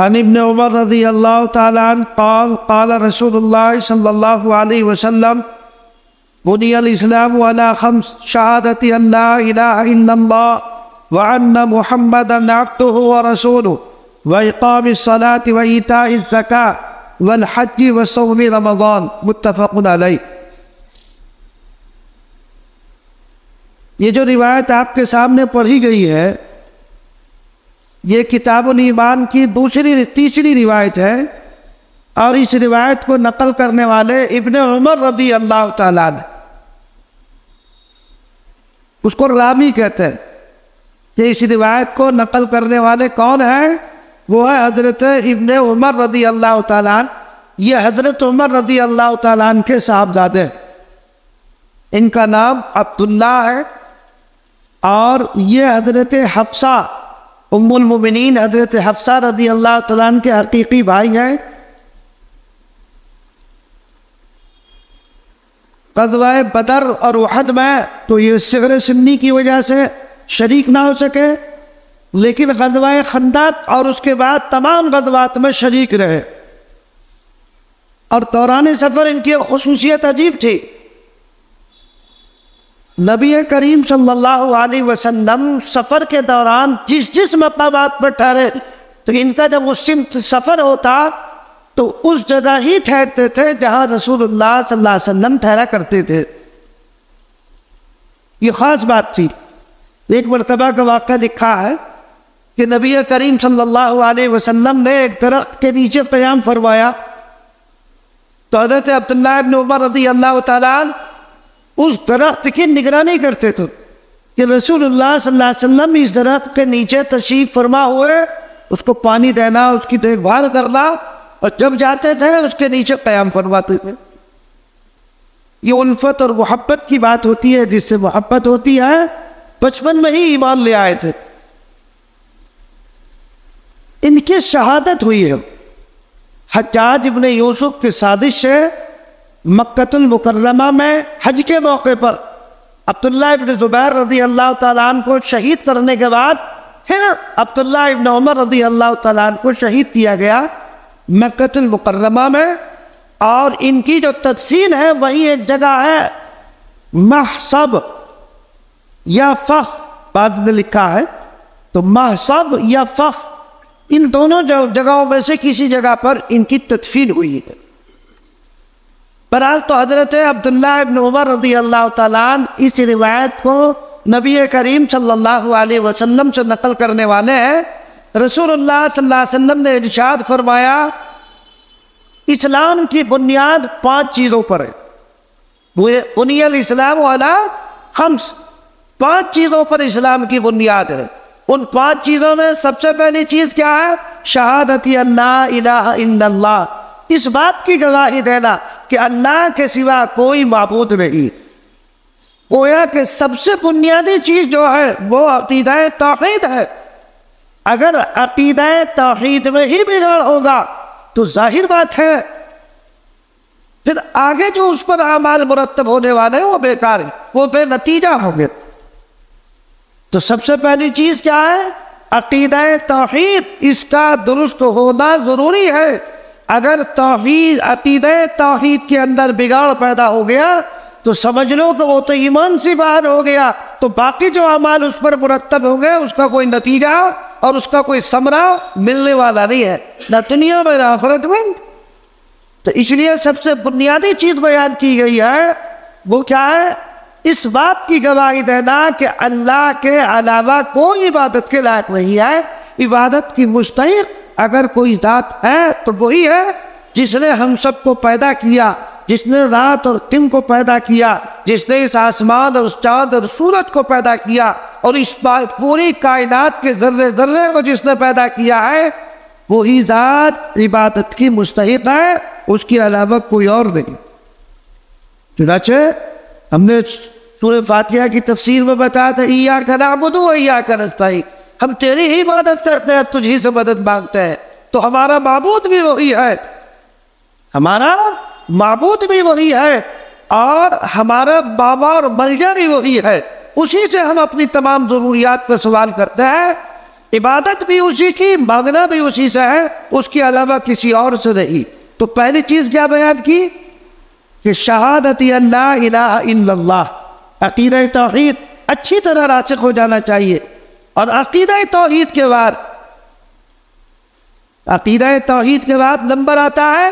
عن ابن عمر رضی اللہ تعالی عنہ قال قال رسول اللہ صلی اللہ علیہ وسلم بني الإسلام على خمس شهادة أن لا إله إلا الله وأن محمدا عبده ورسوله وإقام الصلاة وإيتاء الزكاة والحج وصوم رمضان متفق علیہ۔ یہ جو روایت آپ کے سامنے پڑھی گئی ہے یہ کتاب الایمان کی تیسری روایت ہے، اور اس روایت کو نقل کرنے والے ابن عمر رضی اللہ تعالیٰ عنہ، اس کو راوی کہتے ہیں کہ اس روایت کو نقل کرنے والے کون ہیں؟ وہ ہے حضرت ابن عمر رضی اللہ تعالیٰ عنہ۔ یہ حضرت عمر رضی اللہ تعالیٰ عنہ کے صاحبزادے ہیں، ان کا نام عبداللہ ہے، اور یہ حضرت حفصہ ام المؤمنین حضرت حفصہ رضی اللہ تعالیٰ عنہ کے حقیقی بھائی ہیں۔ غزوہ بدر اور احد میں تو یہ صغر سنی کی وجہ سے شریک نہ ہو سکے، لیکن غزوہ خندق اور اس کے بعد تمام غزوات میں شریک رہے، اور دوران سفر ان کی خصوصیت عجیب تھی۔ نبی کریم صلی اللہ علیہ وسلم سفر کے دوران جس مقامات پر ٹھہرے تو ان کا جب اس سفر ہوتا تو اس جگہ ہی ٹھہرتے تھے جہاں رسول اللہ صلی اللہ علیہ وسلم ٹھہرا کرتے تھے۔ یہ خاص بات تھی۔ ایک مرتبہ کا واقعہ لکھا ہے کہ نبی کریم صلی اللہ علیہ وسلم نے ایک درخت کے نیچے قیام فرمایا تو حضرت عبداللہ ابن عمر رضی اللہ تعالیٰ عنہ اس درخت کی نگرانی کرتے تھے کہ رسول اللہ صلی اللہ علیہ وسلم اس درخت کے نیچے تشریف فرما ہوئے، اس کو پانی دینا، اس کی دیکھ بھال کرنا، اور جب جاتے تھے اس کے نیچے قیام فرماتے تھے۔ یہ الفت اور محبت کی بات ہوتی ہے، جس سے محبت ہوتی ہے، بچپن میں ہی ایمان لے آئے تھے۔ ان کی شہادت ہوئی ہے حجاج ابن یوسف کی سازش سے مکۃ المکرمہ میں حج کے موقع پر عبداللہ ابن زبیر رضی اللہ تعالیٰ عنہ کو شہید کرنے کے بعد پھر عبداللہ ابن عمر رضی اللہ تعالیٰ عنہ کو شہید کیا گیا مکۃ المکرمہ میں، اور ان کی جو تدفین ہے وہی ایک جگہ ہے محصب یا فخ، بعض نے لکھا ہے تو محصب یا فخ، ان دونوں جگہوں میں سے کسی جگہ پر ان کی تدفین ہوئی ہے۔ بہرحال تو حضرت عبداللہ ابن عمر رضی اللہ تعالیٰ عنہ اس روایت کو نبی کریم صلی اللہ علیہ وسلم سے نقل کرنے والے ہیں۔ رسول اللہ صلی اللہ علیہ وسلم نے ارشاد فرمایا اسلام کی بنیاد 5 چیزوں پر ہے۔ بنی الاسلام علی 5، 5 چیزوں پر اسلام کی بنیاد ہے۔ ان 5 چیزوں میں سب سے پہلی چیز کیا ہے؟ شہادت اللہ الہ الا اللہ، اس بات کی گواہی دینا کہ اللہ کے سوا کوئی معبود نہیں۔ گویا کہ سب سے بنیادی چیز جو ہے وہ عقیدہ توحید ہے۔ اگر عقیدہ توحید میں ہی بگاڑ ہوگا تو ظاہر بات ہے پھر آگے جو اس پر اعمال مرتب ہونے والے ہیں وہ بیکار ہیں، وہ بے نتیجہ ہوں گے۔ تو سب سے پہلی چیز کیا ہے؟ عقیدہ توحید، اس کا درست ہونا ضروری ہے۔ اگر توحید، عقیدہ توحید کے اندر بگاڑ پیدا ہو گیا تو سمجھ لو کہ وہ تو ایمان سے باہر ہو گیا، تو باقی جو اعمال اس پر مرتب ہوں گے اس کا کوئی نتیجہ اور اس کا کوئی ثمرہ ملنے والا نہیں ہے، نہ دنیا میں نہ آخرت میں۔ تو اس لیے سب سے بنیادی چیز بیان کی گئی ہے وہ کیا ہے؟ اس بات کی گواہی دینا کہ اللہ کے علاوہ کوئی عبادت کے لائق نہیں ہے۔ عبادت کی مستحق اگر کوئی ذات ہے تو وہی ہے جس نے ہم سب کو پیدا کیا، جس نے رات اور دن کو پیدا کیا، جس نے اس آسمان اور اس چاند اور سورج کو پیدا کیا، اور اس پوری کائنات کے ذرے ذرے کو جس نے پیدا کیا ہے، وہی ذات عبادت کی مستحق ہے، اس کے علاوہ کوئی اور نہیں۔ چنانچہ ہم نے سورہ فاتحہ کی تفسیر میں بتایا تھا ایاک نعبد و ایاک نستعین، ہم تیری ہی عبادت کرتے ہیں، تجھ ہی سے مدد مانگتے ہیں۔ تو ہمارا معبود بھی وہی ہے، ہمارا معبود بھی وہی ہے، اور ہمارا بابا اور ملجا بھی وہی ہے، اسی سے ہم اپنی تمام ضروریات کا سوال کرتے ہیں۔ عبادت بھی اسی کی، مانگنا بھی اسی سے ہے، اس کے علاوہ کسی اور سے نہیں۔ تو پہلی چیز کیا بیان کی کہ شہادت اللہ الہ الا اللہ، عقیدہ توحید اچھی طرح راسخ ہو جانا چاہیے۔ اور عقیدہ توحید کے بعد نمبر آتا ہے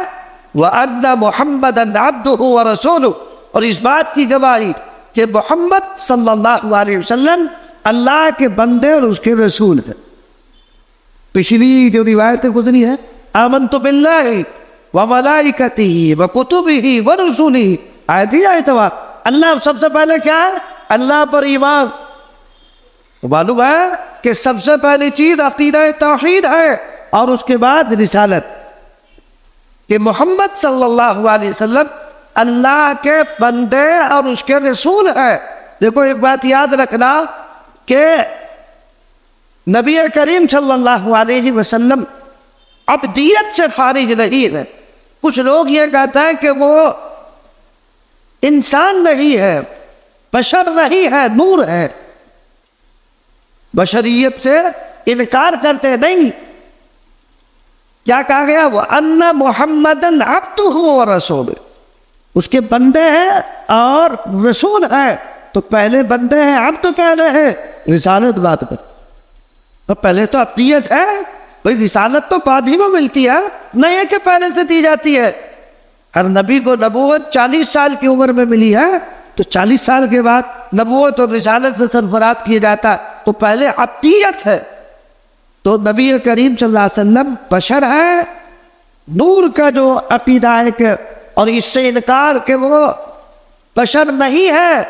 وَأَنَّ مُحَمَّدًا عَبْدُهُ وَرَسُولُهُ، اور اس بات کی گواہی کہ محمد صلی اللہ علیہ وسلم اللہ کے بندے اور اس کے رسول ہیں۔ پچھلی جو روایتیں گزری ہیں، آمنت باللہ وملائکتہ وکتبہ ورسلہ، آیت اللہ سب سے پہلے کیا ہے؟ اللہ پر ایمان۔ تو معلوم ہے کہ سب سے پہلی چیز عقیدہ توحید ہے، اور اس کے بعد رسالت، کہ محمد صلی اللہ علیہ وسلم اللہ کے بندے اور اس کے رسول ہے۔ دیکھو ایک بات یاد رکھنا کہ نبی کریم صلی اللہ علیہ وسلم عبدیت سے خارج نہیں ہے۔ کچھ لوگ یہ کہتے ہیں کہ وہ انسان نہیں ہے، بشر نہیں ہے، نور ہے، بشریت سے انکار کرتے نہیں۔ کیا کہا گیا؟ وَأَنَّ مُحَمَّدًا عَبْدُهُ وَرَسُولُهُ، اس کے بندے ہیں اور رسول ہیں۔ تو پہلے بندے ہیں، عبد تو پہلے ہے، رسالت بعد میں۔ تو پہلے تو عبدیت ہے بھئی، رسالت تو بعد ہی میں ملتی ہے، نہیں ہے کہ پہلے سے دی جاتی ہے۔ ہر نبی کو نبوت 40 سال کی عمر میں ملی ہے، تو 40 سال کے بعد نبوت اور رسالت سے سرفراز کیا جاتا، تو پہلے عبدیت ہے۔ تو نبی کریم صلی اللہ علیہ وسلم بشر ہے، نور کا جو عقیدہ ہے کہ اور اس سے انکار کہ وہ بشر نہیں ہے،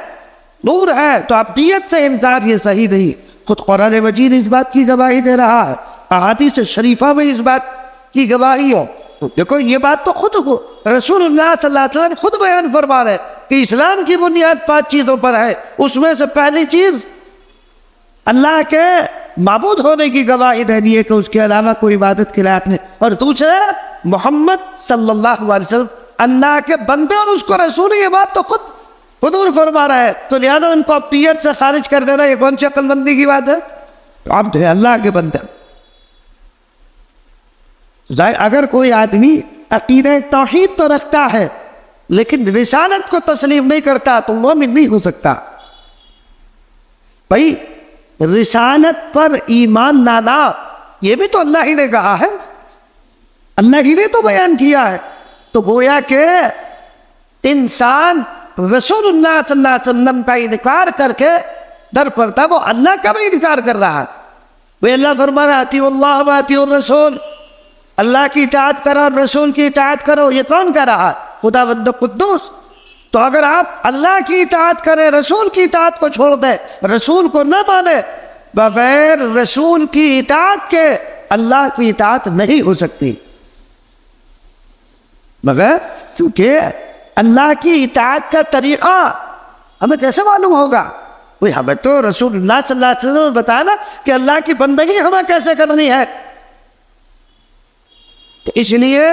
نور ہے، تو عبدیت سے انکار یہ صحیح نہیں۔ خود قرآن مجید اس بات کی گواہی دے رہا ہے، احادیث شریفہ میں اس بات کی گواہی ہے۔ دیکھو یہ بات تو خود رسول اللہ صلی اللہ علیہ وسلم خود بیان فرما رہے کہ اسلام کی بنیاد 5 چیزوں پر ہے۔ اس میں سے پہلی چیز اللہ کے معبود ہونے کی گواہی دینی ہے کہ اس کے علاوہ کوئی عبادت کے لائق نہیں، اور دوسرے محمد صلی اللہ علیہ وسلم اللہ کے بندے اور اس کو رسول، یہ بات تو خود حضور فرما رہا ہے۔ تو لہذا ان کو عبدیت سے خارج کر دینا یہ کون سی عقل مندی کی بات ہے؟ عبد ہے، اللہ کے بندے۔ اگر کوئی آدمی عقیدہ توحید تو رکھتا ہے لیکن رسالت کو تسلیم نہیں کرتا تو مومن نہیں ہو سکتا۔ بھائی رسالت پر ایمان لانا یہ بھی تو اللہ ہی نے کہا ہے، اللہ ہی نے تو بیان کیا ہے۔ تو گویا کہ انسان رسول اللہ صلی اللہ علیہ وسلم کا انکار کر کے در پردہ وہ اللہ کا بھی انکار کر رہا ہے۔ وہ اللہ فرما رہا اطیعوا اللہ و اطیعوا الرسول، اللہ کی اطاعت کرو اور رسول کی اطاعت کرو۔ یہ کون کہہ رہا ہے؟ خداوند قدوس۔ تو اگر آپ اللہ کی اطاعت کریں، رسول کی اطاعت کو چھوڑ دیں، رسول کو نہ مانیں، بغیر رسول کی اطاعت کے اللہ کی اطاعت نہیں ہو سکتی، مگر چونکہ اللہ کی اطاعت کا طریقہ ہمیں کیسے معلوم ہوگا؟ بھئی ہمیں تو رسول اللہ صلی اللہ علیہ وسلم نے بتایا نا کہ اللہ کی بندگی ہمیں کیسے کرنی ہے۔ تو اس لیے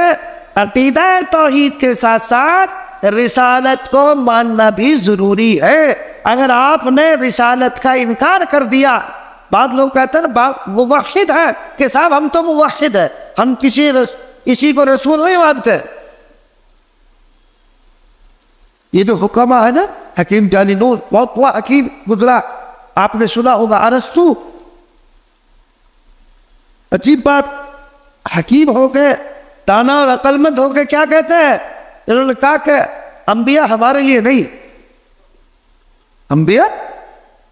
عقیدہ توحید کے ساتھ ساتھ رسالت کو ماننا بھی ضروری ہے۔ اگر آپ نے رسالت کا انکار کر دیا، بعض لوگ کہتے ہیں موحد ہے کہ صاحب ہم تو موحد ہیں، ہم کسی کو رسول نہیں مانتے۔ یہ جو حکمہ ہے نا، حکیم جانی نور بہت بڑا حکیم گزرا، آپ نے سنا ہوگا، ارسطو، عجیب بات، حکیم ہو کے، دانا اور عقل مند ہو کے کیا کہتے ہیں؟ انہوں نے کہا کہ انبیاء ہمارے لیے نہیں، انبیاء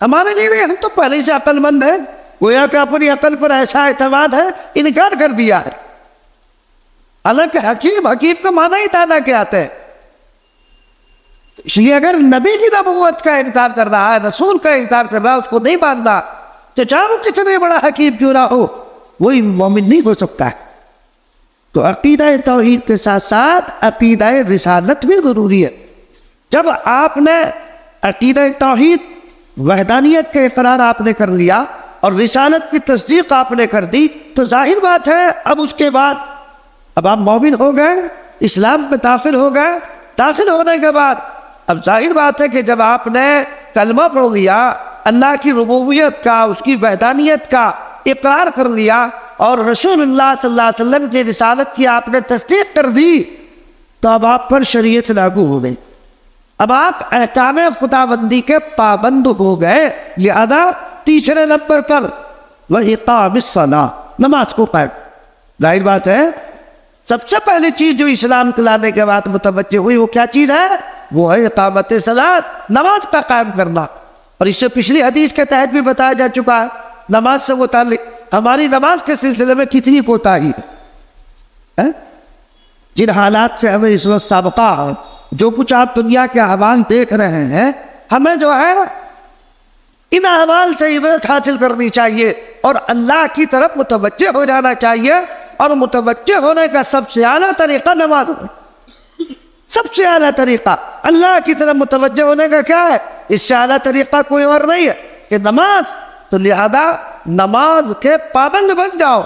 ہمارے لیے نہیں، ہم تو پہلے سے عقل مند ہیں۔ گویا کہ اپنی عقل پر ایسا اعتماد ہے، انکار کر دیا ہے۔ حالانکہ حکیم کا معنی ہی دانا کے آتے ہیں۔ اس لیے اگر نبی کی نبوت کا انکار کر رہا ہے، رسول کا انکار کر رہا ہے، اس کو نہیں ماننا، تو چاہے وہ کتنے بڑا حکیم کیوں نہ ہو، وہی مومن نہیں ہو سکتا ہے۔ تو عقیدہ توحید کے ساتھ ساتھ عقیدہ رسالت بھی ضروری ہے۔ جب آپ نے عقیدہ توحید، وحدانیت کا اقرار آپ نے کر لیا اور رسالت کی تصدیق آپ نے کر دی، تو ظاہر بات ہے اب اس کے بعد اب آپ مومن ہو گئے، اسلام میں داخل ہو گئے۔ داخل ہونے کے بعد اب ظاہر بات ہے کہ جب آپ نے کلمہ پڑھ لیا، اللہ کی ربوبیت کا، اس کی وحدانیت کا، اقرار کر لیا اور رسول اللہ صلی اللہ علیہ وسلم کی رسالت کی آپ نے تصدیق کر دی تو اب آپ پر شریعت لاگو ہو گئی، اب آپ احکام خداوندی کے پابند ہو گئے۔ لہذا تیسرے نمبر پر وَإِقَامِ الصَّلَاةِ، نماز کو قائم۔ ظاہر بات ہے سب سے پہلی چیز جو اسلام کے لانے کے بعد متوجہ ہوئی وہ کیا چیز ہے؟ وہ ہے اقامت صلاۃ، نماز کا قائم کرنا۔ اور اس سے پچھلی حدیث کے تحت بھی بتایا جا چکا ہے نماز سے متعلق ہماری نماز کے سلسلے میں کتنی کوتاہی ہے۔ جن حالات سے ہمیں اس وقت سابقہ ہے، جو کچھ آپ دنیا کے احوال دیکھ رہے ہیں، ہمیں جو ہے ان احوال سے عبرت حاصل کرنی چاہیے اور اللہ کی طرف متوجہ ہو جانا چاہیے، اور متوجہ ہونے کا سب سے اعلیٰ طریقہ نماز ہے۔ سب سے اعلیٰ طریقہ اللہ کی طرف متوجہ ہونے کا کیا ہے؟ اس سے اعلیٰ طریقہ کوئی اور نہیں ہے کہ نماز۔ تو لہذا نماز کے پابند بن جاؤ،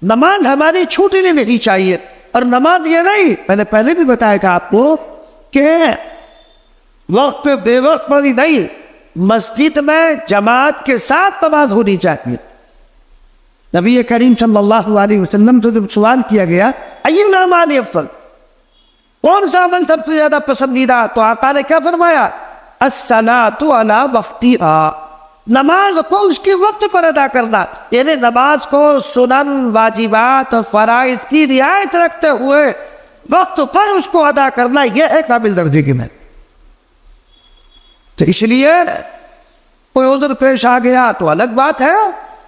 نماز ہماری چھوٹنی نہیں چاہیے۔ اور نماز یہ نہیں، میں نے پہلے بھی بتایا تھا آپ کو کہ وقت بے وقت پڑھی نہیں، مسجد میں جماعت کے ساتھ نماز ہونی چاہیے۔ نبی کریم صلی اللہ علیہ وسلم سے جب سوال کیا گیا ایُّ الْأَعْمَالِ أَفْضَلُ، کون سا عمل سب سے زیادہ پسندیدہ، تو آقا نے کیا فرمایا؟ الصلاۃ علی وقتہا، نماز کو اس کے وقت پر ادا کرنا، یعنی نماز کو سنن، واجبات اور فرائض کی رعایت رکھتے ہوئے وقت پر اس کو ادا کرنا، یہ ہے قابل درجے کی محنت۔ تو اس لیے کوئی عذر پیش آ گیا تو الگ بات ہے،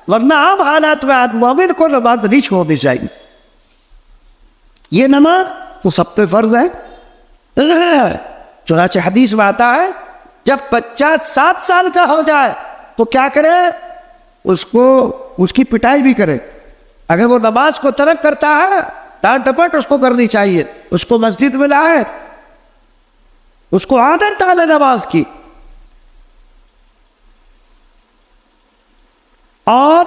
ورنہ عام حالات میں مومن کو نماز نہیں چھوڑنی چاہیے۔ یہ نماز تو سب پہ فرض ہے۔ چنانچہ حدیث میں آتا ہے جب بچہ 7 سال کا ہو جائے تو کیا کرے؟ اس کی پٹائی بھی کرے۔ اگر وہ نماز کو ترک کرتا ہے ڈانٹ ڈپٹ اس کو کرنی چاہیے، اس کو مسجد میں لائے، اس کو عادت ڈالے نماز کی۔ اور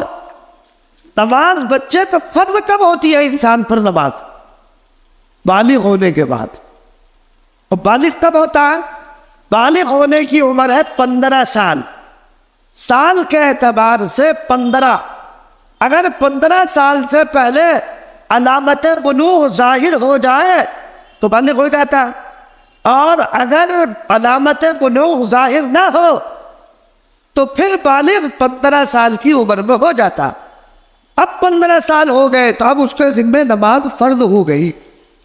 نماز بچے پہ فرض کب ہوتی ہے انسان پر؟ نماز بالغ ہونے کے بعد۔ اور بالغ کب ہوتا ہے؟ بالغ ہونے کی عمر ہے 15 سال، سال کے اعتبار سے 15۔ اگر 15 سال سے پہلے علامت بلوغ ظاہر ہو جائے تو بالغ ہو جاتا ہے، اور اگر علامت بلوغ ظاہر نہ ہو تو پھر بالغ 15 سال کی عمر میں ہو جاتا۔ اب 15 سال ہو گئے تو اب اس کے ذمہ نماز فرض ہو گئی،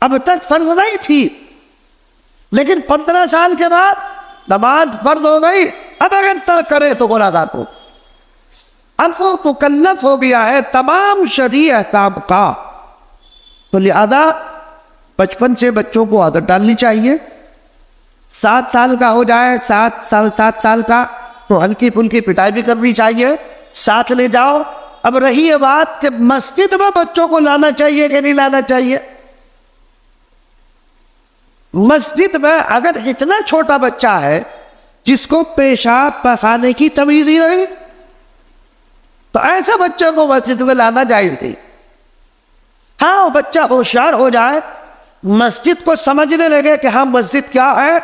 اب تک فرض نہیں تھی، لیکن 15 سال کے بعد نماز فرض ہو گئی۔ اب اگر ترک کرے تو گناہ گار ہو، اب وہ مکلف ہو گیا ہے تمام شرعی احکام کا۔ تو لہذا بچپن سے بچوں کو عادت ڈالنی چاہیے۔ 7 سال کا ہو جائے، 7 سال کا تو ہلکی پھلکی پٹائی بھی کرنی چاہیے، ساتھ لے جاؤ۔ اب رہی یہ بات کہ مسجد میں بچوں کو لانا چاہیے کہ نہیں لانا چاہیے۔ مسجد میں اگر اتنا چھوٹا بچہ ہے جس کو پیشاب پخانے کی تمیز ہی نہیں، تو ایسے بچے کو مسجد میں لانا جائز نہیں۔ ہاں بچہ ہوشیار ہو جائے، مسجد کو سمجھنے لگے کہ ہاں مسجد کیا ہے،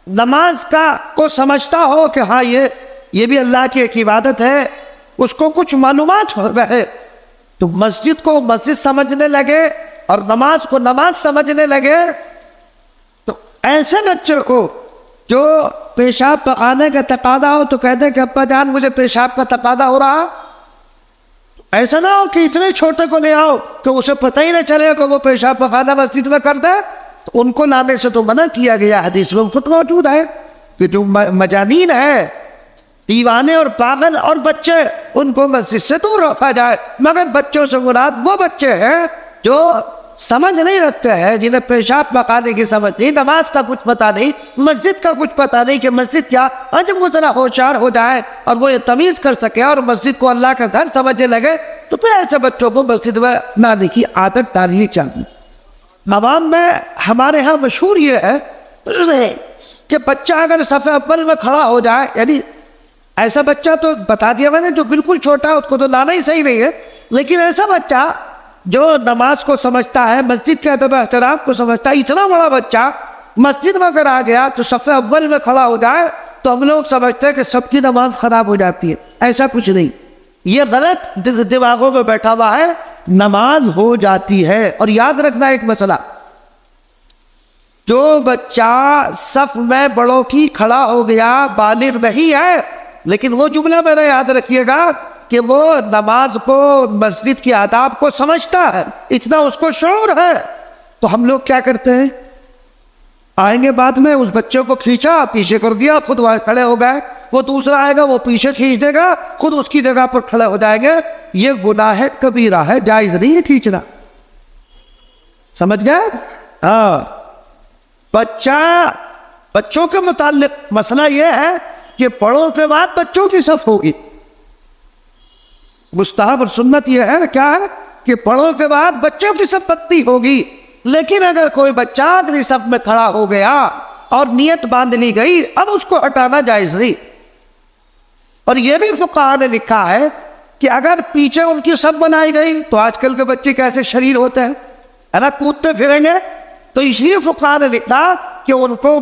نماز کا کو سمجھتا ہو کہ ہاں یہ بھی اللہ کی ایک عبادت ہے، اس کو کچھ معلومات ہو رہے، تو مسجد کو مسجد سمجھنے لگے اور نماز کو نماز سمجھنے لگے۔ تو ایسے بچے کو جو پیشاب پخانے کا تقاضا ہو تو کہتے ہیں کہ ابا جان مجھے پیشاب کا تقاضا ہو رہا، ایسا نہ ہو کہ اتنے چھوٹے کو لے آؤ کہ اسے پتہ ہی نہ چلے کہ وہ پیشاب پخانا مسجد میں کر دے، تو ان کو لانے سے تو منع کیا گیا۔ حدیث میں خود موجود ہے کہ جو مجانین ہے، دیوانے اور پاگل اور بچے، ان کو مسجد سے دور رکھا جائے۔ مگر بچوں سے مراد وہ بچے ہیں جو سمجھ نہیں رکھتے ہیں، جنہیں پیشاب پکانے کی سمجھ نہیں، نماز کا کچھ پتہ نہیں، مسجد کا کچھ پتہ نہیں کہ مسجد کیا۔ جب وہ ذرا ہوشیار ہو جائے اور وہ یہ تمیز کر سکے اور مسجد کو اللہ کا گھر سمجھنے لگے تو پھر ایسے بچوں کو مسجد میں لانے کی عادت ڈالنی چاہیے۔ عوام میں ہمارے ہاں مشہور یہ ہے کہ بچہ اگر صف اول میں کھڑا ہو جائے، یعنی ایسا بچہ تو بتا دیا میں نے جو بالکل چھوٹا ہے اس کو تو لانا ہی صحیح نہیں ہے، لیکن ایسا بچہ جو نماز کو سمجھتا ہے، مسجد کے ادب احترام کو سمجھتا ہے، اتنا بڑا بچہ مسجد میں اگر آ گیا تو صف اول میں کھڑا ہو جائے تو ہم لوگ سمجھتے ہیں کہ سب کی نماز خراب ہو جاتی ہے۔ ایسا کچھ نہیں، یہ غلط دماغوں میں بیٹھا ہوا ہے، نماز ہو جاتی ہے۔ اور یاد رکھنا ایک مسئلہ، جو بچہ صف میں بڑوں کی کھڑا ہو گیا بالغ نہیں ہے، لیکن وہ جملہ میرا یاد رکھیے گا کہ وہ نماز کو، مسجد کے آداب کو سمجھتا ہے، اتنا اس کو شعور ہے، تو ہم لوگ کیا کرتے ہیں؟ آئیں گے بعد میں، اس بچے کو کھینچا، پیچھے کر دیا، خود وہاں کھڑے ہو گئے، وہ دوسرا آئے گا، وہ پیچھے کھینچ دے گا، خود اس کی جگہ پر کھڑے ہو جائیں گے۔ یہ گناہ کبیرہ ہے، جائز نہیں ہے کھینچنا، سمجھ گئے؟ ہاں، بچوں کے متعلق مسئلہ یہ ہے کہ بڑوں کے بعد بچوں کی صف ہوگی۔ مستحب اور سنت یہ ہے کیا ہے کہ بڑوں کے بعد بچوں کی صف بنتی ہوگی، لیکن اگر کوئی بچہ اگلی صف میں کھڑا ہو گیا اور نیت باندھ لی گئی، اب اس کو ہٹانا جائز نہیں۔ اور یہ بھی فقہاء نے لکھا ہے کہ اگر پیچھے ان کی صف بنائی گئی، تو آج کل کے بچے کیسے شریر ہوتے ہیں، ہے نا، کودتے پھریں گے، تو اس لیے فقہاء نے لکھا کہ ان کو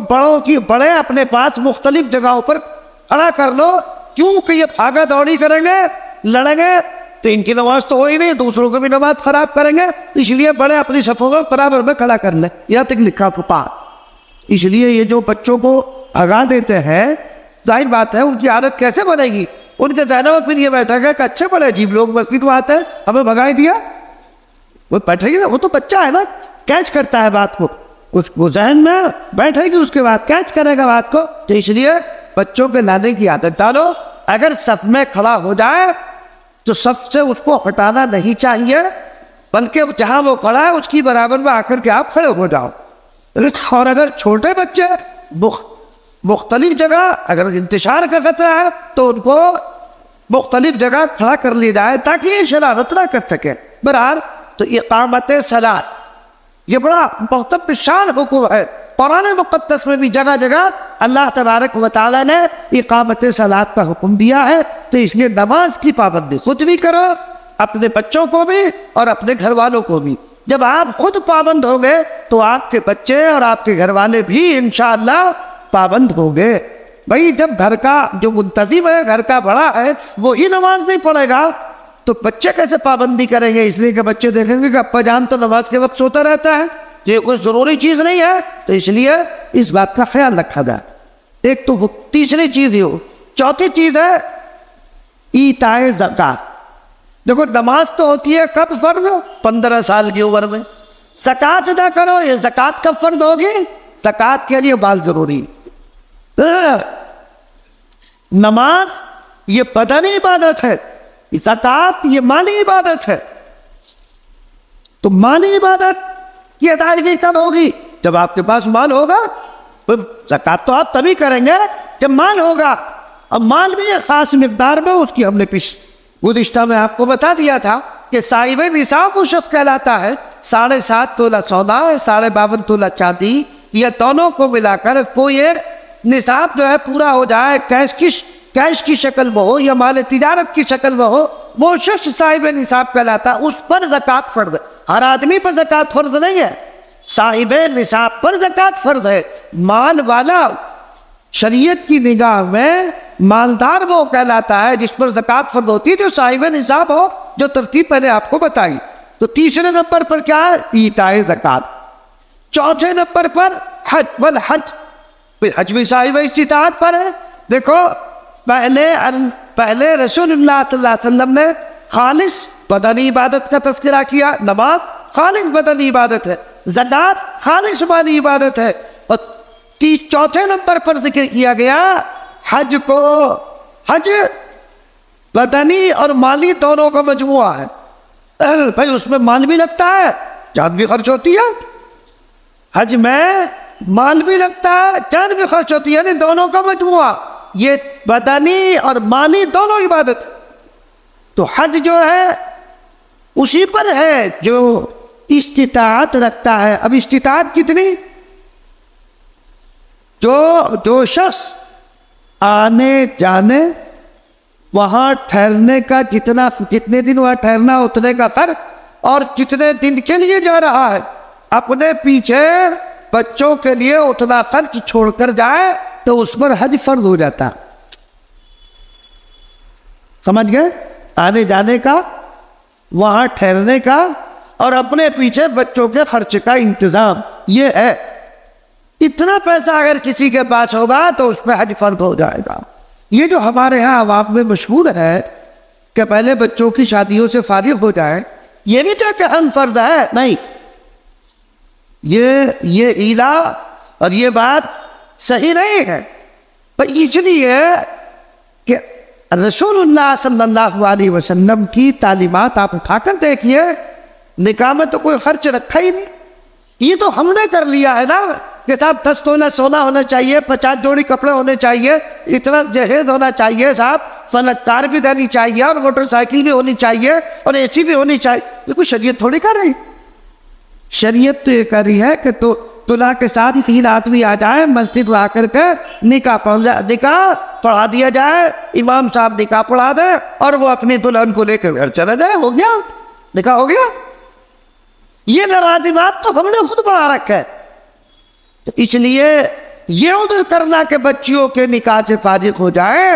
بڑے اپنے پاس مختلف جگہوں پر کھڑا کر لو، کیونکہ یہ بھاگا دوڑی کریں گے، لڑیں گے، تو ان کی نماز تو ہو ہی نہیں، دوسروں کو بھی نماز خراب کریں گے، اس لیے بڑے اپنی صفوں میں برابر میں کھڑا کر لیں، یہاں تک لکھا فقہاء۔ اس لیے یہ جو بچوں کو بھگا دیتے ہیں، ظاہر بات ہے ان کی عادت کیسے بنے گی؟ ان کے ذہن میں پھر یہ بیٹھا گیا کہ اچھے بڑے عجیب لوگ مسجد میں آتے ہیں، ہمیں بھگائی دیا، وہ بیٹھے گی نا، وہ تو بچہ ہے نا، کیچ کرتا ہے بات کو، وہ ذہن میں بیٹھے گی، اس کے بعد کیچ کرے گا بات کو۔ تو اس لیے بچوں کے لانے کی عادت ڈالو، اگر صف میں کھڑا ہو جائے تو صف سے اس کو ہٹانا نہیں چاہیے، بلکہ جہاں وہ کھڑا ہے اس کی برابر میں آ کر کے آپ کھڑے ہو جاؤ۔ اور اگر چھوٹے بچے مختلف جگہ اگر انتشار کا خطرہ ہے تو ان کو مختلف جگہ کھڑا کر لی جائے تاکہ یہ شرارت نہ کر سکے۔ بہرحال تو اقامت صلاۃ یہ بڑا بہت شان حکم ہے، قرآن مقدس میں بھی جگہ جگہ اللہ تبارک و تعالیٰ نے اقامت صلاۃ کا حکم دیا ہے۔ تو اس لیے نماز کی پابندی خود بھی کرو، اپنے بچوں کو بھی اور اپنے گھر والوں کو بھی۔ جب آپ خود پابند ہوں گے تو آپ کے بچے اور آپ کے گھر والے بھی انشاءاللہ پابند ہوں گے۔ بھائی جب گھر کا جو منتظم ہے، گھر کا بڑا ہے، وہی نماز نہیں پڑھے گا تو بچے کیسے پابندی کریں گے؟ اس لیے کہ بچے دیکھیں گے کہ ابا جان تو نماز کے وقت سوتا رہتا ہے، یہ کوئی ضروری چیز نہیں ہے، تو اس لیے اس بات کا خیال رکھا جائے۔ ایک تو تیسری چیز یہ ہو، چوتھی چیز ہے ایتاء زکوٰۃ۔ دیکھو نماز تو ہوتی ہے کب فرض؟ 15 سال کی عمر میں۔ زکوٰۃ ادا کرو، یہ زکوٰۃ کب فرض ہوگی؟ زکوٰۃ کے لیے مال ضروری۔ نماز یہ بدنی عبادت ہے، زکوٰۃ یہ مالی عبادت ہے۔ تو مالی عبادت کی ادائیگی کب ہوگی؟ جب آپ کے پاس مال ہوگا۔ زکوٰۃ تو آپ تبھی کریں گے جب مال ہوگا، اور مال بھی ایک خاص مقدار میں، اس کی ہم نے گزشتہ میں آپ کو بتا دیا تھا کہ صاحب نصاب وہ شخص کہلاتا ہے 7.5 تولہ سونا، 52.5 تولہ چاندی، یہ دونوں کو ملا کر کوئی ایک نصاب جو ہے پورا ہو جائے، کیش کی شکل میں ہو یا مال تجارت کی شکل میں ہو، وہ شخص صاحب نصاب کہلاتا ہے۔ اس پر زکوٰۃ فرض ہے، ہر آدمی پر زکوٰۃ فرض نہیں ہے، صاحب نصاب پر زکوٰۃ فرض ہے۔ مال والا شریعت کی نگاہ میں مالدار وہ کہلاتا ہے جس پر زکوٰۃ فرض ہوتی ہے، جو صاحب نصاب ہو، جو ترتیب میں نے آپ کو بتائی۔ تو تیسرے نمبر پر کیا ہے؟ ایتاء زکوٰۃ۔ چوتھے نمبر پر حج والحج، حج بھی صاحب استطاعت پر ہے۔ دیکھو پہلے رسول اللہ صلی اللہ علیہ وسلم نے خالص بدنی عبادت کا تذکرہ کیا، نماز خالص بدنی عبادت ہے، زکوٰۃ خالص مالی عبادت ہے، اور چوتھے نمبر پر ذکر کیا گیا حج کو۔ حج بدنی اور مالی دونوں کا مجموعہ ہے۔ بھائی اس میں مال بھی لگتا ہے، جان بھی خرچ ہوتی ہے، حج میں مال بھی لگتا ہے، جان بھی خرچ ہوتی ہے، یعنی دونوں کا مجموعہ، یہ بدنی اور مالی دونوں عبادت۔ تو حج جو ہے اسی پر ہے جو استطاعت رکھتا ہے۔ اب استطاعت کتنی؟ جو شخص آنے جانے، وہاں ٹھہرنے کا جتنے دن وہاں ٹھہرنا اتنے کا خرچ، اور جتنے دن کے لیے جا رہا ہے اپنے پیچھے بچوں کے لیے اتنا خرچ چھوڑ کر جائے تو اس پر حج فرض ہو جاتا۔ سمجھ گئے؟ آنے جانے کا، وہاں ٹھہرنے کا، اور اپنے پیچھے بچوں کے خرچ کا انتظام، یہ ہے۔ اتنا پیسہ اگر کسی کے پاس ہوگا تو اس پہ حج فرض ہو جائے گا۔ یہ جو ہمارے ہاں عوام میں مشہور ہے کہ پہلے بچوں کی شادیوں سے فارغ ہو جائے، یہ بھی تو ایک اہم فرض ہے، نہیں، یہ ایلا اور یہ بات صحیح نہیں ہے۔ پر اس لیے کہ رسول اللہ صلی اللہ علیہ وسلم کی تعلیمات آپ اٹھا کر دیکھیے، نکاح میں تو کوئی خرچ رکھا ہی نہیں۔ یہ تو ہم نے کر لیا ہے نا کہ صاحب 10 تولہ سونا ہونا چاہیے، 50 جوڑی کپڑے ہونے چاہیے، اتنا جہیز ہونا چاہیے، صاحب فلک کار بھی دینی چاہیے، اور موٹر سائیکل بھی ہونی چاہیے، اور اے سی بھی ہونی چاہیے۔ یہ کوئی شریعت تھوڑی کر رہی، شریعت تو یہ کر رہی ہے کہ تو دلہا کے ساتھ 3 آدمی آ جائیں، مسجد میں آ کر کے نکاح پڑھا دیا جائے، امام صاحب نکاح پڑھا دے، اور وہ اپنی دلہن کو لے کر گھر چلا جائے، ہو گیا، نکاح ہو گیا۔ یہ لوازمات تو ہم نے خود بڑھا رکھا ہے۔ تو اس لیے یہ عذر کرنا کہ بچیوں کے نکاح سے فارغ ہو جائے،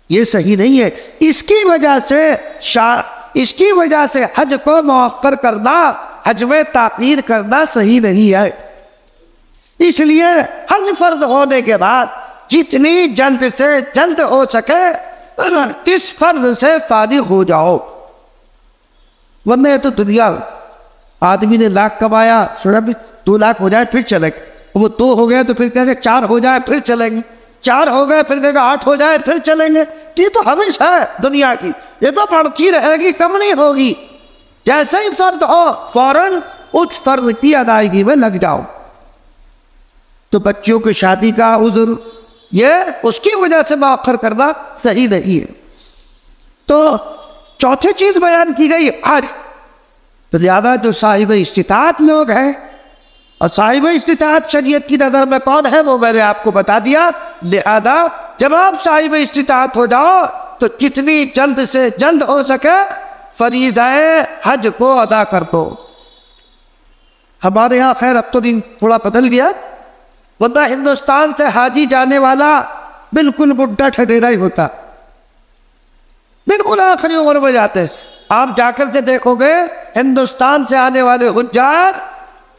یہ صحیح نہیں ہے۔ اس کی وجہ سے حج کو مؤخر کرنا، حج میں تاخیر کرنا صحیح نہیں ہے۔ اس لیے حج فرض ہونے کے بعد جتنی جلد سے جلد ہو سکے اس فرض سے فارغ ہو جاؤ، ورنہ یہ تو دنیا، آدمی نے لاکھ کمایا، سنا بھی 2 لاکھ ہو جائے پھر چلیں گے، وہ 2 ہو گئے تو پھر کہیں گے 4 ہو جائے پھر چلیں گے، 4 ہو گئے پھر کہیں گے 8 ہو جائے پھر چلیں گے۔ یہ تو ہمیشہ ہے دنیا کی، یہ تو بڑھتی رہے گی، کم نہیں ہوگی۔ جیسے ہی فرض ہو فوراً اس فرض کی ادائیگی میں لگ جاؤ۔ تو بچیوں کی شادی کا عذر یہ اس کی وجہ سے مؤخر کرنا صحیح نہیں ہے۔ تو چوتھی چیز بیان کی گئی حج۔ تو لہذا جو صاحب استطاعت لوگ ہیں، اور صاحب استطاعت شریعت کی نظر میں کون ہے وہ میں نے آپ کو بتا دیا، لہذا جب آپ صاحب استطاعت ہو جاؤ تو جتنی جلد سے جلد ہو سکے فریضہ حج کو ادا کر دو۔ ہمارے ہاں خیر اب تو دن تھوڑا بدل گیا، ورنہ ہندوستان سے حاجی جانے والا بالکل بڈھا ٹھٹیرا ہی ہوتا، بالکل آخری عمر میں جاتے ہیں۔ آپ جا کر کے دیکھو گے ہندوستان سے آنے والے حجاج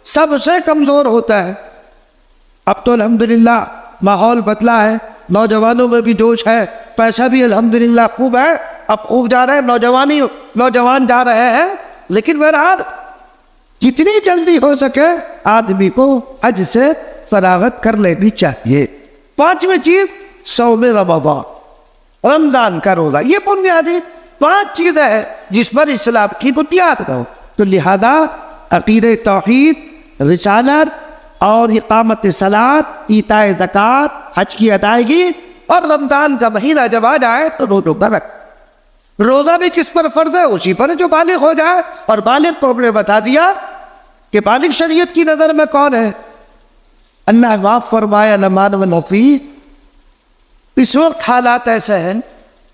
سب سے کمزور ہوتا ہے۔ اب تو الحمدللہ ماحول بدلا ہے، نوجوانوں میں بھی جوش ہے، پیسہ بھی الحمدللہ خوب ہے، اب خوب جا رہے ہیں، نوجوان جا رہے ہیں۔ لیکن بہرحال جتنی جلدی ہو سکے آدمی کو حج سے فراغت کر لینی چاہیے۔ 5ویں چیز صوم رمضان، رمضان کا روزہ۔ یہ بنیادی 5 چیزیں ہیں جس پر اسلام کی بنیاد ہو۔ تو لہذا عقیدہ توحید، رسالت اور اقامت صلاۃ، ایتاء زکوٰۃ، حج کی ادائیگی، اور رمضان کا مہینہ جب آ جائے تو روزوں پر رکھ۔ روزہ بھی کس پر فرض ہے؟ اسی پر جو بالغ ہو جائے، اور بالغ کو ہم نے بتا دیا کہ بالغ شریعت کی نظر میں کون ہے؟ اللہ معاف فرمایا نمان و نفی۔ اس وقت حالات ایسے ہیں،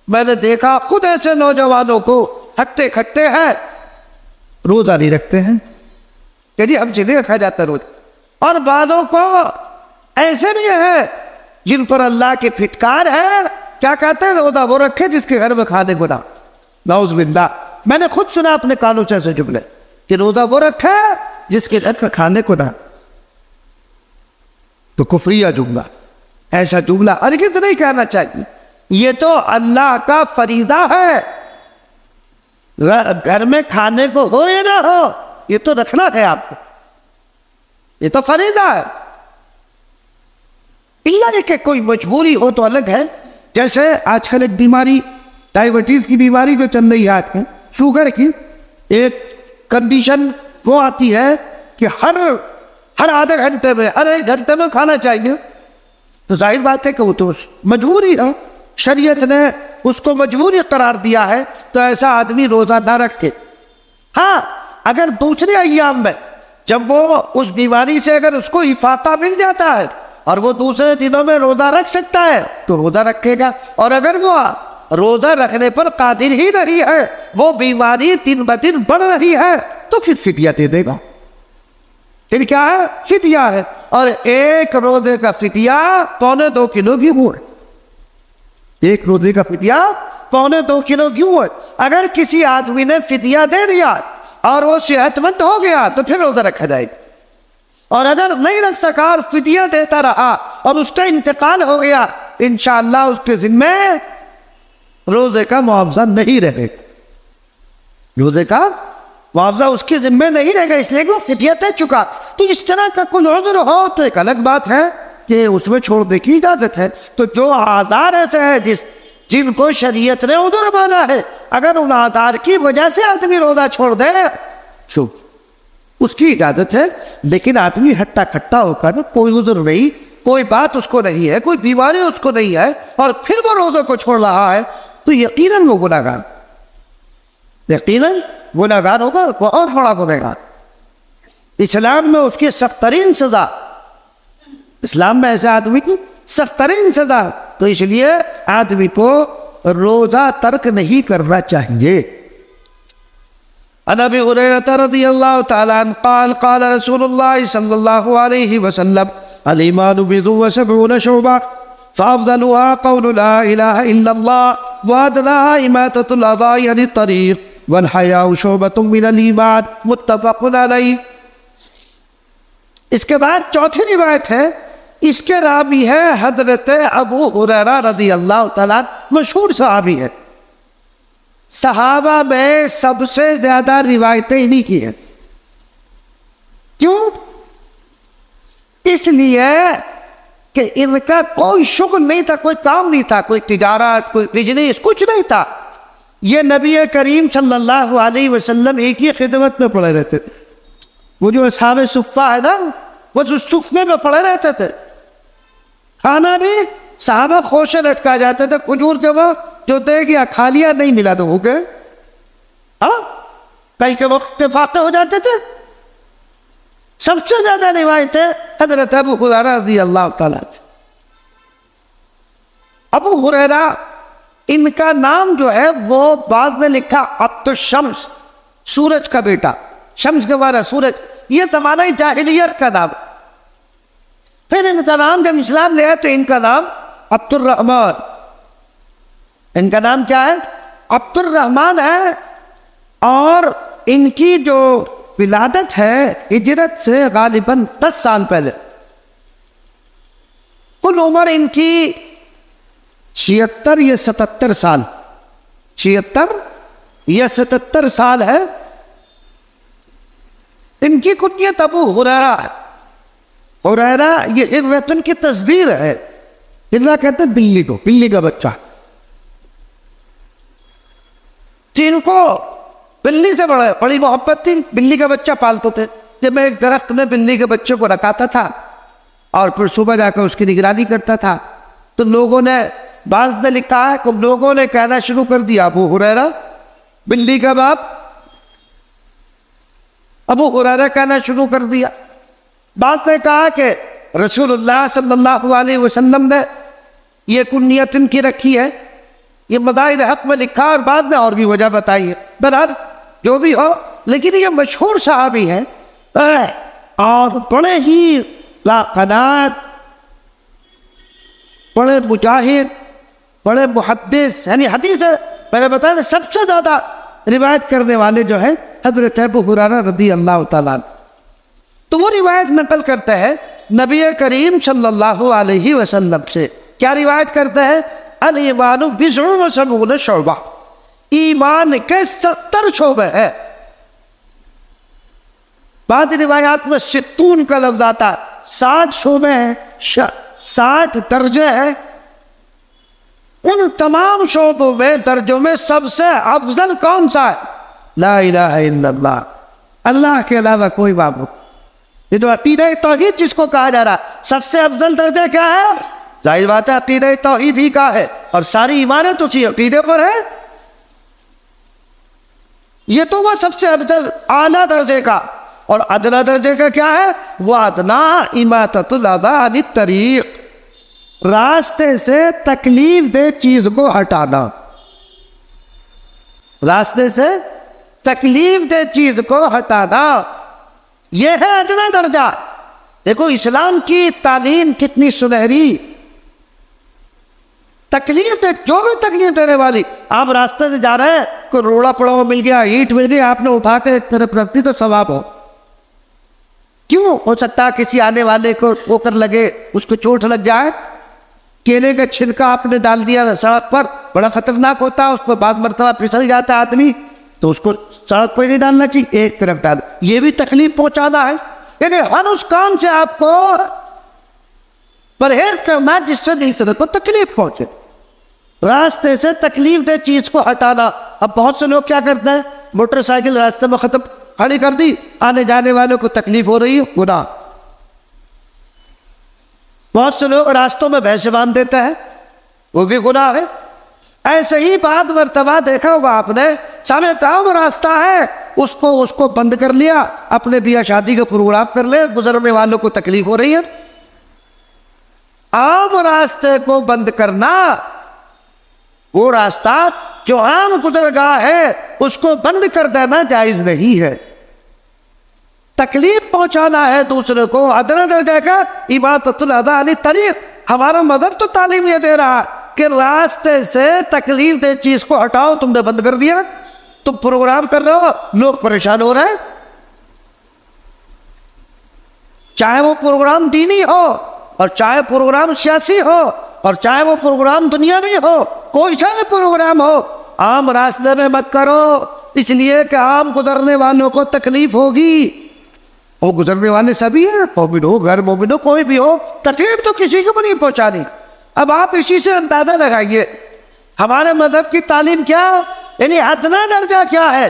میں نے دیکھا خود ایسے نوجوانوں کو ہٹتے کھٹتے ہیں، روزہ نہیں رکھتے ہیں کہ جی ہم سے نہیں رکھا جاتا روزہ، اور بعضوں کو ایسے بھی ہیں جن پر اللہ کی پھٹکار ہے، کیا کہتے ہیں روزہ وہ رکھے جس کے گھر میں کھانے کو نہ، نعوذ باللہ۔ میں نے خود سنا اپنے کانوں سے ایسے جملے کہ روزہ وہ رکھے جس کے گھر میں کھانے کو نہ، تو کفریہ جملہ، ایسا جملہ ہرگز نہیں کہنا چاہیے۔ یہ تو اللہ کا فریضہ ہے، گھر میں کھانے کو ہو یا نہ ہو یہ تو رکھنا ہے آپ کو، یہ تو فریضہ ہے۔ اللہ کہ کوئی مجبوری ہو تو الگ ہے، جیسے آج کل ایک بیماری ڈائبٹیز کی بیماری جو چل رہی ہے آج کل، شوگر کی ایک کنڈیشن وہ آتی ہے کہ ہر آدھے گھنٹے میں، ہر 1 گھنٹے میں کھانا چاہیے، تو ظاہر بات ہے کہ وہ تو مجبوری ہے، شریعت نے اس کو مجبوری قرار دیا ہے، تو ایسا آدمی روزہ نہ رکھے۔ ہاں اگر دوسرے ایام میں جب وہ اس بیماری سے اگر اس کو افاقہ مل جاتا ہے اور وہ دوسرے دنوں میں روزہ رکھ سکتا ہے تو روزہ رکھے گا، اور اگر وہ روزہ رکھنے پر قادر ہی نہیں ہے، وہ بیماری دن بدن بڑھ رہی ہے، تو پھر فدیہ دے دے گا۔ پھر کیا ہے؟ فدیہ ہے، اور 1 روزے کا فدیہ 1.25 کلو گیہوں ہے۔ ایک روزے کا فدیہ 1.25 کلو کیوں ہے؟ اگر کسی آدمی نے فدیہ دے دیا اور وہ صحت مند ہو گیا تو پھر روزہ رکھا جائے گا، اور اگر نہیں رکھ سکا اور فدیہ دیتا رہا اور اس کا انتقال ہو گیا، انشاءاللہ اس کے ذمہ روزے کا معاوضہ نہیں رہے گا، روزے کا معاوضہ اس کے ذمہ نہیں رہے گا، اس لیے کہ وہ فدیہ دے چکا۔ تو اس طرح کا کوئی عذر ہو تو ایک الگ بات ہے کہ اس میں چھوڑنے کی اجازت ہے۔ تو جو آزار ایسے ہیں جن کو شریعت نے عذر مانا ہے، اگر ان آزار کی وجہ سے آدمی روزہ چھوڑ دے تو اس کی اجازت ہے، لیکن آدمی ہٹا کھٹا ہو کر کوئی عذر نہیں، کوئی بات اس کو نہیں ہے، کوئی بیماری اس کو نہیں ہے، اور پھر وہ روزے کو چھوڑ رہا ہے تو یقیناً وہ گناہگار، یقیناً گناہگار ہوگا، بہت بڑا گناہگار۔ اسلام میں اس کی سخت ترین سزا، اسلام میں ایسے آدمی کی سخت ترین سزا، تو اس لیے آدمی کو روزہ ترک نہیں کرنا چاہیے۔ عن ابی ہریرہ رضی اللہ تعالی عنہ قال قال رسول اللہ صلی اللہ علیہ وسلم الایمان بضع وسبعون شعبہ فافضلها قول لا الہ الا اللہ وادناها اماطۃ الاذى عن الطریق والحیاء شعبۃ من الایمان متفق علیہ۔ اس کے بعد چوتھی روایت ہے، اس کے راوی ہے حضرت ابو ہریرہ رضی اللہ تعالیٰ، مشہور صحابی ہے، صحابہ میں سب سے زیادہ روایتیں انہی کی ہیں۔ کیوں؟ اس لیے کہ ان کا کوئی شغل نہیں تھا، کوئی کام نہیں تھا، کوئی تجارت، کوئی بزنس، کچھ نہیں تھا۔ یہ نبی کریم صلی اللہ علیہ وسلم ایک ہی خدمت میں پڑے رہتے تھے۔ وہ جو اصحاب صفہ ہے نا، وہ جو صفے میں پڑے رہتے تھے، کھانا بھی صحابہ خوشے لٹکا جاتے تھے، کھجور کے وہ جو دے گیا کھا لیا، نہیں ملا تو ہو گئے، ہاں کئی کے وقت اتفاق ہو جاتے تھے۔ سب سے زیادہ روایتیں حضرت ابو ہریرہ رضی اللہ تعالیٰ سے۔ ابو ہریرہ، ان کا نام جو ہے وہ بعض نے لکھا عبد الشمس، سورج کا بیٹا، شمس کے معنی سورج، یہ زمانہ جاہلیت کا نام۔ پھر ان کا نام جب اسلام لے آئے تو ان کا نام عبد الرحمن، ان کا نام کیا ہے؟ عبد الرحمن ہے، اور ان کی جو ولادت ہے ہجرت سے غالباً 10 سال پہلے، کل عمر ان کی 76 یا 77 سال، 76 یا 77 سال ہے۔ ان کی کنیت ابو ہریرہ ہے۔ ہریرہ یہ ہرۃ کی تصدیر ہے، ہرہ کہتے ہیں بلی کو، بلی کا بچہ، جن کو بلی سے بڑی محبت تھی، بلی کا بچہ پالتے تھے۔ جب میں ایک درخت میں بلی کے بچے کو رکھاتا تھا اور پھر صبح جا کر اس کی نگرانی کرتا تھا، تو لوگوں نے، بعض نے لکھا ہے کہ لوگوں نے کہنا شروع کر دیا ابو ہریرہ بلی کا باپ، ابو ہریرہ کہنا شروع کر دیا۔ بعض نے کہا کہ رسول اللہ صلی اللہ علیہ وسلم نے یہ کنیت ان کی رکھی ہے، یہ مدائن حق میں لکھا، اور بعد نے اور بھی وجہ بتائی ہے۔ بہرحال جو بھی ہو، لیکن یہ مشہور صحابی ہیں اور بڑے ہی لاقنات، بڑے مجاہد، بڑے محدث، یعنی حدیث ہے میں نے بتایا سب سے زیادہ روایت کرنے والے جو ہیں حضرت ابو ہریرہ رضی اللہ تعالیٰ عنہ۔ تو وہ روایت نقل کرتا ہے نبی کریم صلی اللہ علیہ وسلم سے۔ کیا روایت کرتا ہے؟ الایمان بضع وسبعون شعبہ، ایمان کے 70 شعبے ہیں۔ بعض روایات میں 60 کا لفظ آتا ہے، 60 شعبے ہیں، 60 درجے ہیں۔ ان تمام شعبوں میں، درجوں میں سب سے افضل کون سا ہے؟ لا الہ الا اللہ، اللہ کے علاوہ کوئی معبود۔ یہ تو عقیدہ توحید جس کو کہا جا رہا، سب سے افضل درجہ کیا ہے؟ ظاہر بات ہے عقیدہ توحید ہی کا ہے، اور ساری ایمانیں تو اسی عقیدے پر ہے۔ یہ تو وہ سب سے افضل اعلیٰ درجے کا، اور ادنا درجے کا کیا ہے؟ وہ ادنا اماطۃ الاذی عن الطریق، راستے سے تکلیف دہ چیز کو ہٹانا، راستے سے تکلیف دہ چیز کو ہٹانا، یہ ہے ادنا درجہ۔ دیکھو اسلام کی تعلیم کتنی سنہری تکلیف دے، جو بھی تکلیف دینے والی. آپ راستے سے جا رہے ہیں، کوئی روڑا پڑا ہوا مل گیا، اینٹ مل گئی، آپ نے اٹھا کے ایک طرف رکھ دی تو ثواب ہو. کیوں؟ ہو سکتا ہے کسی آنے والے کو ٹھوکر لگے، اس کو چوٹ لگ جائے. کیلے کا چھلکا آپ نے ڈال دیا سڑک پر، بڑا خطرناک ہوتا ہے، اس پر بعض مرتبہ پھسل جاتا ہے آدمی، تو اس کو سڑک پر نہیں ڈالنا چاہیے، ایک طرف ڈال. یہ بھی تکلیف پہنچانا ہے. یعنی ہر اس کام سے آپ کو پرہیز کرنا جس سے دوسرے کو تکلیف پہنچے. راستے سے تکلیف دہ چیز کو ہٹانا. اب بہت سے لوگ کیا کرتے ہیں، موٹر سائیکل راستے میں ختم کھڑی کر دی، آنے جانے والوں کو تکلیف ہو رہی ہے، گناہ. بہت سے لوگ راستوں میں بھینسیں باندھ دیتے ہیں، وہ بھی گناہ ہے. ایسے ہی بعض مرتبہ دیکھا ہوگا آپ نے، سامنے گاؤں میں راستہ ہے، اس کو بند کر لیا، اپنے بیاہ شادی کا پروگرام کر لے، گزرنے والوں کو تکلیف ہو رہی ہے. عام راستے کو بند کرنا، وہ راستہ جو عام گزرگاہ ہے اس کو بند کر دینا جائز نہیں ہے. تکلیف پہنچانا ہے دوسرے کو، ادنا درجے کا اماطۃ الاذی عن الطریق. ہمارا مذہب تو تعلیم یہ دے رہا کہ راستے سے تکلیف دہ چیز کو ہٹاؤ. تم نے بند کر دیا، تم پروگرام کر رہے ہو، لوگ پریشان ہو رہے ہیں. چاہے وہ پروگرام دینی ہو، اور چاہے پروگرام سیاسی ہو، اور چاہے وہ پروگرام دنیاوی ہو، کوئی سا پروگرام ہو، عام راستے میں مت کرو، اس لیے کہ عام گزرنے والوں کو تکلیف ہوگی. وہ گزرنے والے سبھی ہیں، مومن ہو غیر مومن ہو کوئی بھی ہو، تکلیف تو کسی کو بھی نہیں پہنچانی. اب آپ اسی سے اندازہ لگائیے ہمارے مذہب کی تعلیم کیا، یعنی ادنا درجہ کیا ہے.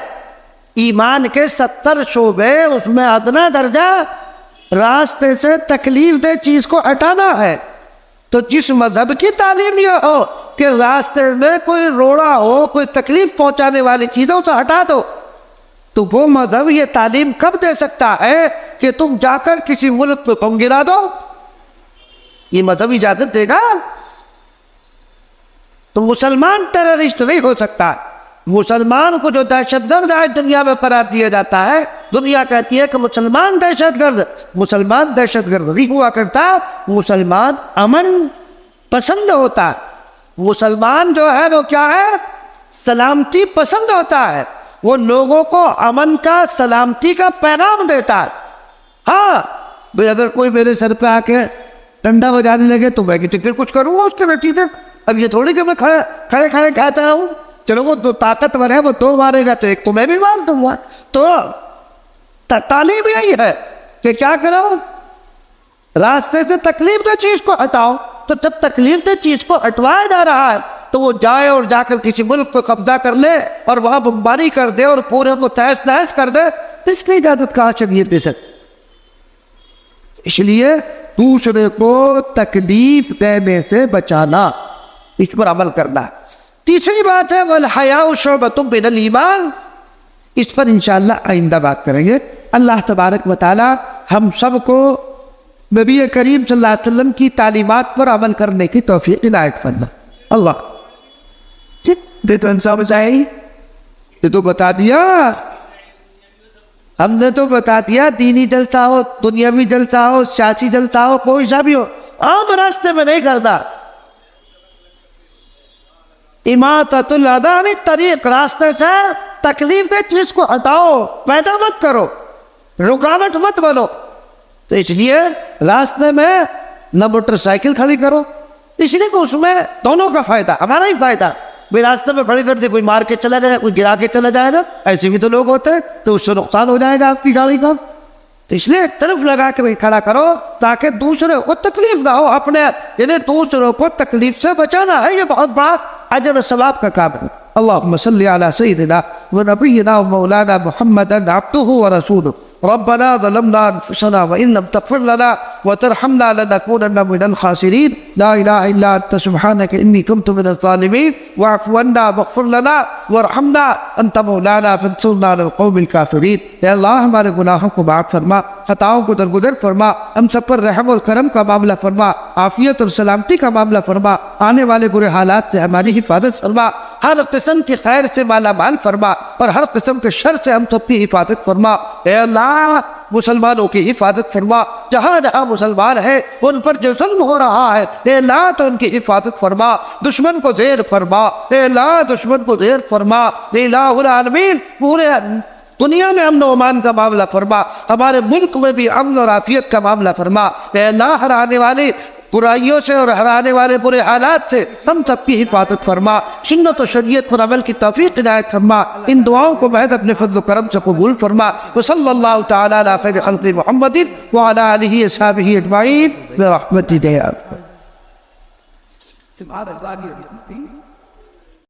ایمان کے 70 شعبے، اس میں ادنا درجہ راستے سے تکلیف دہ چیز کو ہٹانا ہے. تو جس مذہب کی تعلیم یہ ہو کہ راستے میں کوئی روڑا ہو، کوئی تکلیف پہنچانے والی چیز ہو تو ہٹا دو، تو وہ مذہب یہ تعلیم کب دے سکتا ہے کہ تم جا کر کسی ملک پہ بم گرا دو؟ یہ مذہب اجازت دے گا؟ تو مسلمان ٹیررسٹ نہیں ہو سکتا. مسلمان کو جو دہشت گرد آج دنیا میں قرار دیا جاتا ہے، دنیا کہتی ہے کہ مسلمان دہشت گرد. مسلمان دہشت گرد نہیں ہوا کرتا، مسلمان امن پسند ہوتا ہے. مسلمان جو ہے وہ کیا ہے، سلامتی پسند ہوتا ہے. وہ لوگوں کو امن کا، سلامتی کا پیغام دیتا ہے. ہاں بھئی اگر کوئی میرے سر پہ آ کے ڈنڈا بجانے لگے تو میں کچھ کروں گا اس کے نتیجے. اب یہ تھوڑی کہ میں کھڑے کہتا رہوں، چلو وہ دو طاقتور ہے، وہ دو مارے گا تو ایک تو میں بھی مار دوں گا. تو تعلیم یہی ہے کہ کیا کرو، راستے سے تکلیف دہ چیز کو ہٹاؤ. تو جب تکلیف دہ چیز کو ہٹوایا جا رہا ہے تو وہ جائے اور جا کر کسی ملک کو قبضہ کر لے اور وہاں بمباری کر دے اور پورے کو تہس نہس کر دے، تو اس کی اجازت کہاں شریعت دے سکتی؟ اس لیے دوسرے کو تکلیف دینے سے بچانا، اس پر عمل کرنا. تیسری بات ہے والحیاء شعبۃ من الایمان. اس پر انشاءاللہ آئندہ بات کریں گے. اللہ تبارک و تعالی ہم سب کو نبی کریم صلی اللہ علیہ وسلم کی تعلیمات پر عمل کرنے کی توفیق عنایت فرمائے. اللہ یہ تو بتا دیا، ہم نے تو بتا دیا، دینی جلسہ ہو، دنیاوی جلسہ ہو، سیاسی جلسہ ہو، کوئی سا بھی ہو، عام راستے میں نہیں کرنا. اماطۃ الاذی عن الطریق، راستے سے تکلیف دہ چیز کو ہٹاؤ، پیدا مت کرو، رکاوٹ مت بنو. تو اس لیے راستے میں نہ موٹر سائیکل کھڑی کرو، اس لیے کہ اس میں دونوں کا فائدہ، ہمارا ہی فائدہ. بھائی راستے میں کھڑی کر دے، کوئی مار کے چلا جائے، کوئی گرا کے چلا جائے گا، ایسے بھی تو لوگ ہوتے ہیں، تو اس سے نقصان ہو جائے گا آپ کی گاڑی کا. تو اس لیے ایک طرف لگا کے کھڑا کرو تاکہ دوسرے کو تکلیف نہ ہو. اپنے یعنی دوسروں کو تکلیف سے بچانا ہے، یہ بہت بڑا اجر و ثواب کا کام ہے. اللهم صل على سيدنا ونبينا ومولانا محمد عبده ورسوله. ربنا ظلمنا انفسنا وان لم تغفر لنا وترحمنا لنكونن من الخاسرين. لا اله الا انت سبحانك اني كنت من الظالمين. واعف عنا واغفر لنا وارحمنا انت مولانا فانصرنا على القوم الكافرين. اے اللہ ہمارے گناہوں کو معاف فرما، خطاؤں کو درگزر فرما، ہم سب پر رحم اور کرم کا معاملہ فرما، عافیت اور سلامتی کا معاملہ فرما، آنے والے برے حالات سے ہماری حفاظت فرما، ہر قسم کی خیر سے مالا مال فرما، اور ہر قسم کے شر سے ہم سب کی حفاظت فرما. اے اللہ مسلمانوں کی حفاظت فرما، جہاں جہاں مسلمان ہیں ان پر جو ظلم ہو رہا ہے اے اللہ تو ان کی حفاظت فرما، دشمن کو زیر فرما، اے اللہ دشمن کو زیر فرما، اے الہ العالمین پورے دنیا میں امن و امان کا معاملہ فرما، ہمارے ملک میں بھی امن اور عافیت کا معاملہ فرما، اے اللہ ہر آنے والی برائیوں سے اور ہر آنے والے برے حالات سے ہم سب کی حفاظت فرما، سنت و شریعت پر عمل کی توفیق عنایت فرما، ان دعاؤں کو محض اپنے فضل و کرم سے قبول فرما، وصلی اللہ تعالی علی خیر خلق محمد وعلی آلہ اصحابہ اجمعین برحمتک یا ارحم۔